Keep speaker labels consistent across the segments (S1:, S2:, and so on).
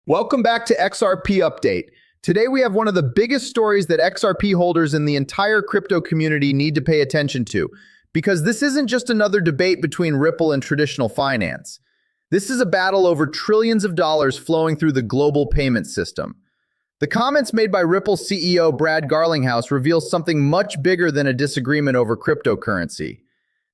S1: Welcome back to XRP Update. Today we have one of the biggest stories that XRP holders in the entire crypto community need to pay attention to, because this isn't just another debate between Ripple and traditional finance. This is a battle over trillions of dollars flowing through the global payment system. The comments made by Ripple CEO Brad Garlinghouse reveal something much bigger than a disagreement over cryptocurrency.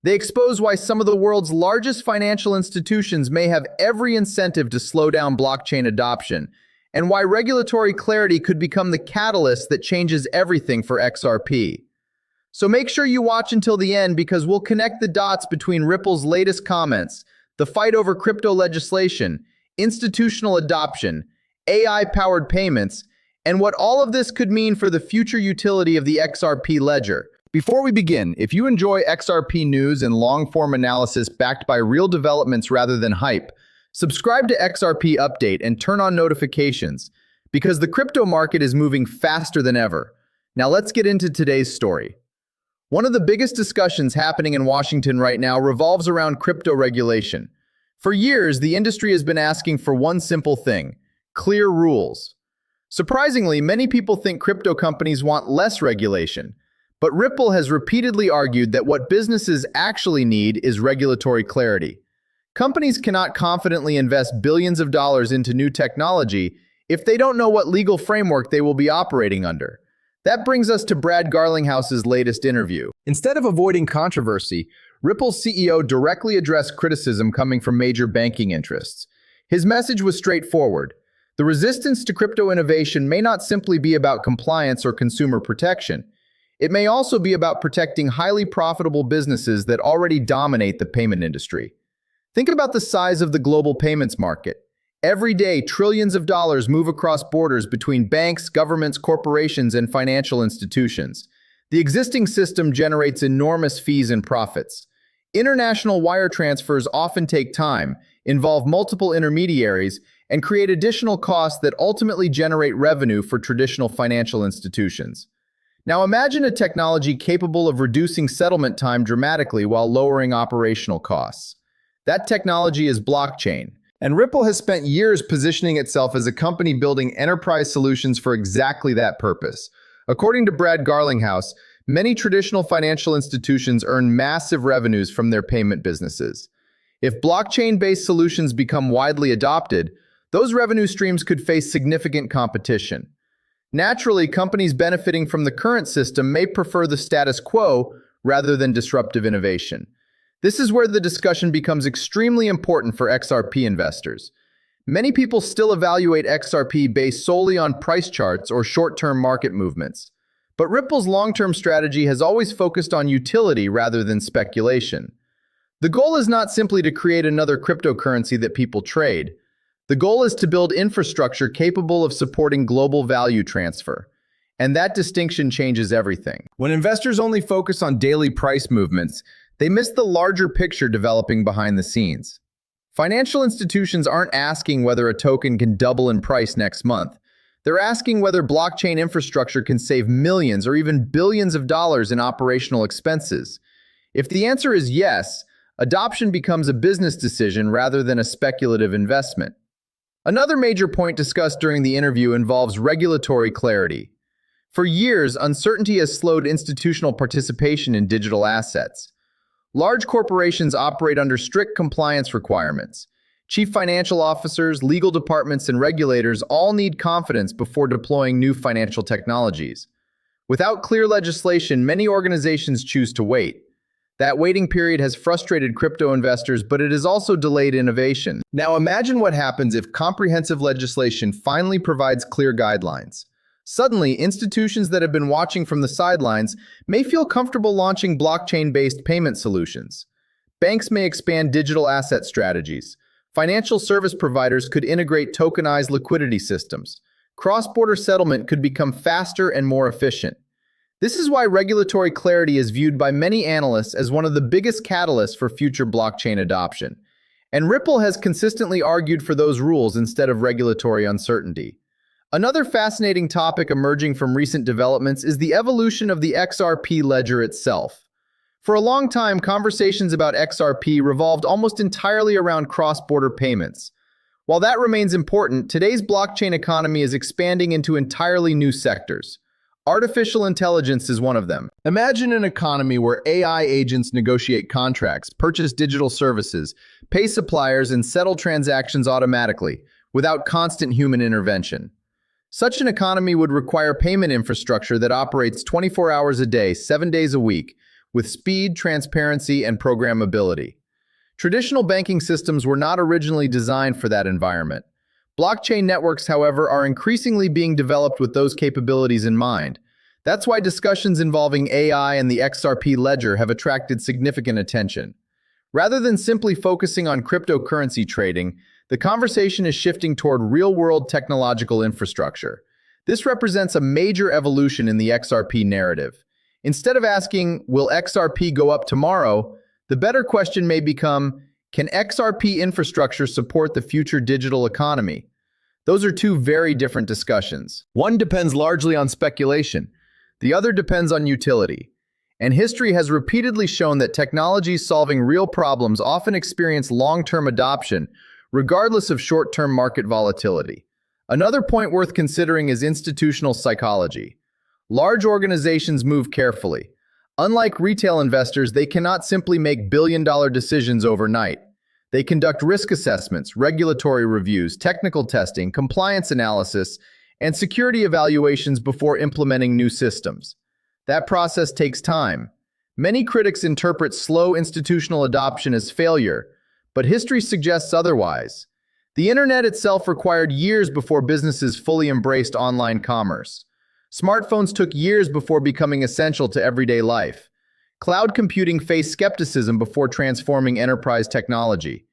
S1: They expose why some of the world's largest financial institutions may have every incentive to slow down blockchain adoption, and why regulatory clarity could become the catalyst that changes everything for XRP. So make sure you watch until the end, because we'll connect the dots between Ripple's latest comments, the fight over crypto legislation, institutional adoption, AI-powered payments, and what all of this could mean for the future utility of the XRP Ledger. Before we begin, if you enjoy XRP news and long-form analysis backed by real developments rather than hype, subscribe to XRP Update and turn on notifications, because the crypto market is moving faster than ever. Now let's get into today's story. One of the biggest discussions happening in Washington right now revolves around crypto regulation. For years, the industry has been asking for one simple thing: clear rules. Surprisingly, many people think crypto companies want less regulation. But Ripple has repeatedly argued that what businesses actually need is regulatory clarity. Companies cannot confidently invest billions of dollars into new technology if they don't know what legal framework they will be operating under. That brings us to Brad Garlinghouse's latest interview. Instead of avoiding controversy, Ripple's CEO directly addressed criticism coming from major banking interests. His message was straightforward. The resistance to crypto innovation may not simply be about compliance or consumer protection. It may also be about protecting highly profitable businesses that already dominate the payment industry. Think about the size of the global payments market. Every day, trillions of dollars move across borders between banks, governments, corporations, and financial institutions. The existing system generates enormous fees and profits. International wire transfers often take time, involve multiple intermediaries, and create additional costs that ultimately generate revenue for traditional financial institutions. Now imagine a technology capable of reducing settlement time dramatically while lowering operational costs. That technology is blockchain, and Ripple has spent years positioning itself as a company building enterprise solutions for exactly that purpose. According to Brad Garlinghouse, many traditional financial institutions earn massive revenues from their payment businesses. If blockchain-based solutions become widely adopted, those revenue streams could face significant competition. Naturally, companies benefiting from the current system may prefer the status quo rather than disruptive innovation. This is where the discussion becomes extremely important for XRP investors. Many people still evaluate XRP based solely on price charts or short-term market movements. But Ripple's long-term strategy has always focused on utility rather than speculation. The goal is not simply to create another cryptocurrency that people trade. The goal is to build infrastructure capable of supporting global value transfer. And that distinction changes everything. When investors only focus on daily price movements, they miss the larger picture developing behind the scenes. Financial institutions aren't asking whether a token can double in price next month. They're asking whether blockchain infrastructure can save millions or even billions of dollars in operational expenses. If the answer is yes, adoption becomes a business decision rather than a speculative investment. Another major point discussed during the interview involves regulatory clarity. For years, uncertainty has slowed institutional participation in digital assets. Large corporations operate under strict compliance requirements. Chief financial officers, legal departments, and regulators all need confidence before deploying new financial technologies. Without clear legislation, many organizations choose to wait. That waiting period has frustrated crypto investors, but it has also delayed innovation. Now imagine what happens if comprehensive legislation finally provides clear guidelines. Suddenly, institutions that have been watching from the sidelines may feel comfortable launching blockchain-based payment solutions. Banks may expand digital asset strategies. Financial service providers could integrate tokenized liquidity systems. Cross-border settlement could become faster and more efficient. This is why regulatory clarity is viewed by many analysts as one of the biggest catalysts for future blockchain adoption. And Ripple has consistently argued for those rules instead of regulatory uncertainty. Another fascinating topic emerging from recent developments is the evolution of the XRP Ledger itself. For a long time, conversations about XRP revolved almost entirely around cross-border payments. While that remains important, today's blockchain economy is expanding into entirely new sectors. Artificial intelligence is one of them. Imagine an economy where AI agents negotiate contracts, purchase digital services, pay suppliers, and settle transactions automatically, without constant human intervention. Such an economy would require payment infrastructure that operates 24 hours a day, 7 days a week, with speed, transparency, and programmability. Traditional banking systems were not originally designed for that environment. Blockchain networks, however, are increasingly being developed with those capabilities in mind. That's why discussions involving AI and the XRP Ledger have attracted significant attention. Rather than simply focusing on cryptocurrency trading, the conversation is shifting toward real-world technological infrastructure. This represents a major evolution in the XRP narrative. Instead of asking, will XRP go up tomorrow? The better question may become, can XRP infrastructure support the future digital economy? Those are two very different discussions. One depends largely on speculation. The other depends on utility. And history has repeatedly shown that technologies solving real problems often experience long-term adoption, regardless of short-term market volatility. Another point worth considering is institutional psychology. Large organizations move carefully. Unlike retail investors, they cannot simply make billion-dollar decisions overnight. They conduct risk assessments, regulatory reviews, technical testing, compliance analysis, and security evaluations before implementing new systems. That process takes time. Many critics interpret slow institutional adoption as failure, but history suggests otherwise. The internet itself required years before businesses fully embraced online commerce. Smartphones took years before becoming essential to everyday life. Cloud computing faced skepticism before transforming enterprise technology.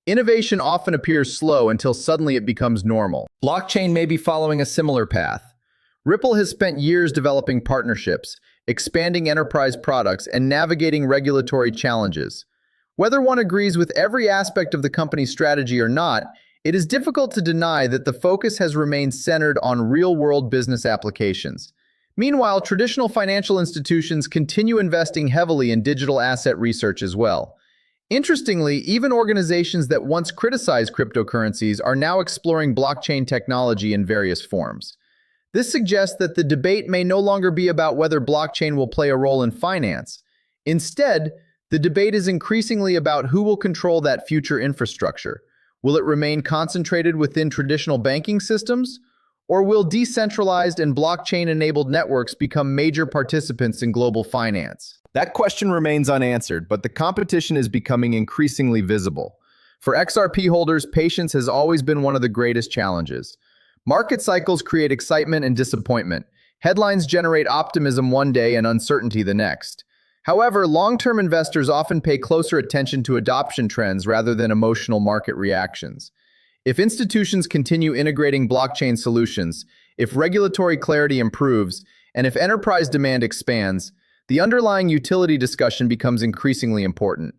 S1: Innovation often appears slow until suddenly it becomes normal. Blockchain may be following a similar path. Ripple has spent years developing partnerships, expanding enterprise products, and navigating regulatory challenges. Whether one agrees with every aspect of the company's strategy or not, it is difficult to deny that the focus has remained centered on real-world business applications. Meanwhile, traditional financial institutions continue investing heavily in digital asset research as well. Interestingly, even organizations that once criticized cryptocurrencies are now exploring blockchain technology in various forms. This suggests that the debate may no longer be about whether blockchain will play a role in finance. Instead, the debate is increasingly about who will control that future infrastructure. Will it remain concentrated within traditional banking systems? Or will decentralized and blockchain-enabled networks become major participants in global finance? That question remains unanswered, but the competition is becoming increasingly visible. For XRP holders, patience has always been one of the greatest challenges. Market cycles create excitement and disappointment. Headlines generate optimism one day and uncertainty the next. However, long-term investors often pay closer attention to adoption trends rather than emotional market reactions. If institutions continue integrating blockchain solutions, if regulatory clarity improves, and if enterprise demand expands, the underlying utility discussion becomes increasingly important.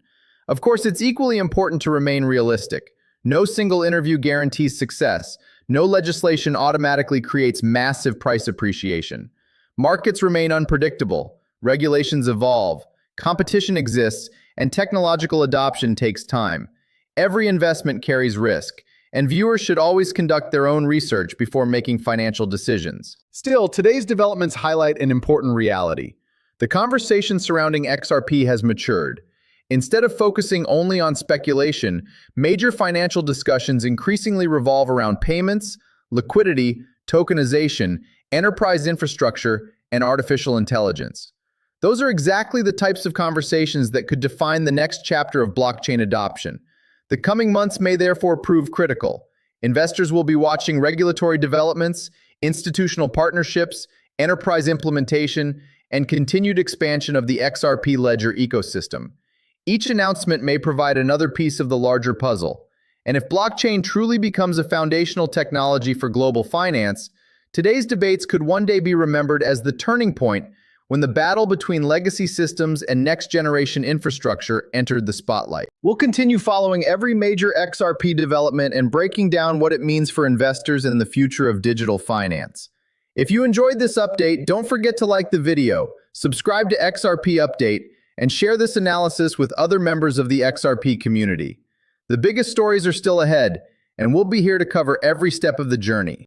S1: Of course, it's equally important to remain realistic. No single interview guarantees success. No legislation automatically creates massive price appreciation. Markets remain unpredictable. Regulations evolve, competition exists, and technological adoption takes time. Every investment carries risk, and viewers should always conduct their own research before making financial decisions. Still, today's developments highlight an important reality. The conversation surrounding XRP has matured. Instead of focusing only on speculation, major financial discussions increasingly revolve around payments, liquidity, tokenization, enterprise infrastructure, and artificial intelligence. Those are exactly the types of conversations that could define the next chapter of blockchain adoption. The coming months may therefore prove critical. Investors will be watching regulatory developments, institutional partnerships, enterprise implementation, and continued expansion of the XRP Ledger ecosystem. Each announcement may provide another piece of the larger puzzle. And if blockchain truly becomes a foundational technology for global finance, today's debates could one day be remembered as the turning point when the battle between legacy systems and next-generation infrastructure entered the spotlight. We'll continue following every major XRP development and breaking down what it means for investors and the future of digital finance. If you enjoyed this update, don't forget to like the video, subscribe to XRP Update, and share this analysis with other members of the XRP community. The biggest stories are still ahead, and we'll be here to cover every step of the journey.